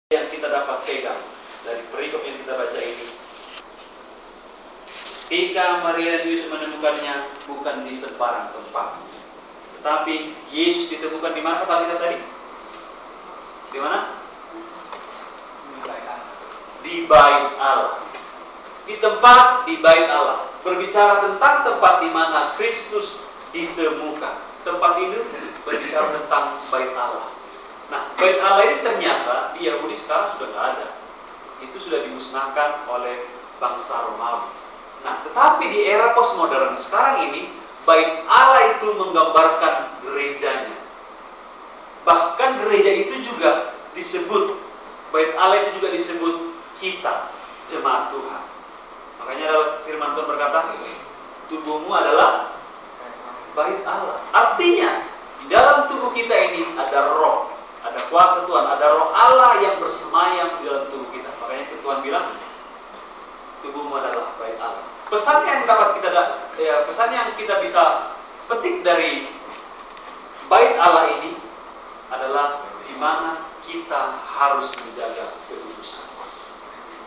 yang kita dapat pegang dari perikop yang kita baca ini. Ketika Maria dan Yusuf menemukannya bukan di sembarang tempat, tetapi Yesus ditemukan di mana kata kita tadi? Di mana? Di bait Allah. Di tempat di bait Allah. Berbicara tentang tempat di mana Kristus ditemukan. Tempat itu berbicara tentang bait Allah. Nah, bait Allah ini ternyata di Yahudi sekarang sudah tidak ada. Itu sudah dimusnahkan oleh bangsa Romawi. Nah, tetapi di era postmodern sekarang ini, bait Allah itu menggambarkan gerejanya. Bahkan gereja itu juga disebut, bait Allah itu juga disebut kita, jemaat Tuhan. Makanya dalam firman Tuhan berkata, tubuhmu adalah bait Allah. Artinya, di dalam tubuh kita ini ada roh. Ada kuasa Tuhan, ada roh Allah yang bersemayam di dalam tubuh kita. Makanya Tuhan bilang, tubuhmu adalah bait Allah. Pesan yang kita bisa petik dari bait Allah ini adalah di mana kita harus menjaga kekudusan.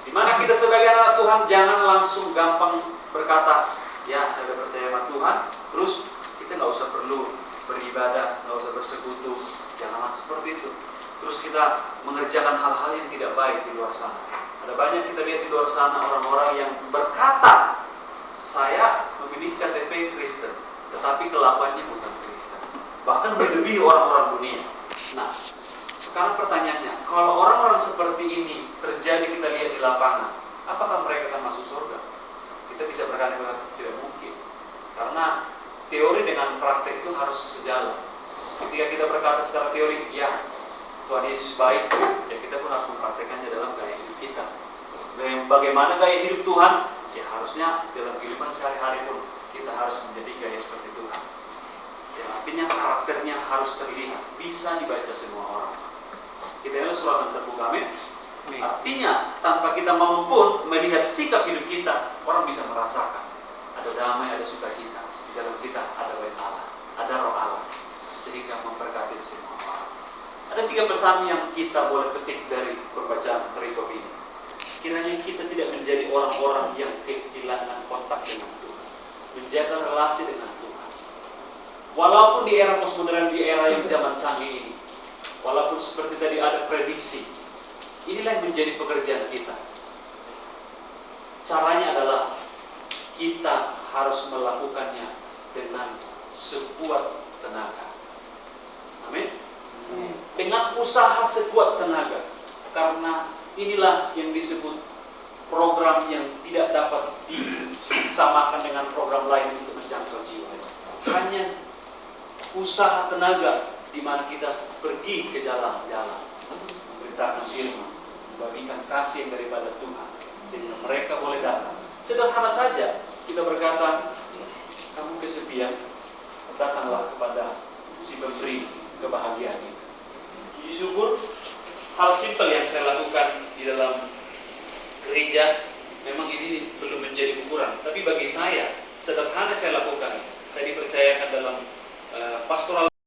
Di mana kita sebagai anak Tuhan jangan langsung gampang berkata, ya saya sudah percaya sama Tuhan, terus kita nggak usah perlu beribadah, nggak usah bersekutu. Jangan langsung seperti itu. Terus kita mengerjakan hal-hal yang tidak baik di luar sana. Ada banyak kita lihat di luar sana orang-orang yang berkata, saya memiliki KTP Kristen, tetapi kelakuannya bukan Kristen. Bahkan melebihi orang-orang dunia. Nah, sekarang pertanyaannya, kalau orang-orang seperti ini terjadi kita lihat di lapangan, apakah mereka akan masuk surga? Kita bisa berkata tidak mungkin. Karena teori dengan praktek itu harus sejalan. Ketika kita berkata secara teori, ya Tuhan Yesus baik, ya kita pun harus mempraktekannya dalam gaya hidup kita. Bagaimana gaya hidup Tuhan? Ya harusnya dalam kehidupan sehari-hari pun kita harus menjadi gaya seperti Tuhan. Ya, artinya karakternya harus terlihat, bisa dibaca semua orang. Kita ini surat yang terbuka, amin. Artinya tanpa kita mampu pun melihat sikap hidup kita, orang bisa merasakan ada damai, ada sukacita di dalam kita, ada bait Allah, ada roh Allah, sehingga memberkati semua orang. Ada 3 pesan yang kita boleh petik dari pembacaan perikop ini. Kiranya kita tidak menjadi orang-orang yang kehilangan kontak dengan Tuhan, menjaga relasi dengan Tuhan. Walaupun di era postmodern, di era yang zaman canggih ini, walaupun seperti tadi ada prediksi, inilah yang menjadi pekerjaan kita. Caranya adalah kita harus melakukannya dengan sekuat tenaga. Amin. Dengan usaha sekuat tenaga. Karena inilah yang disebut program yang tidak dapat disamakan dengan program lain untuk menjangkau jiwa. Hanya usaha tenaga di mana kita pergi ke jalan-jalan, memberitakan firman, membagikan kasih daripada Tuhan, sehingga mereka boleh datang. Sederhana saja kita berkata, kamu kesepian, datanglah kepada si pemberi kebahagiaan itu. Puji syukur, hal simpel yang saya lakukan di dalam gereja, memang ini belum menjadi ukuran, tapi bagi saya, sederhana saya lakukan. Saya dipercayakan dalam pastoral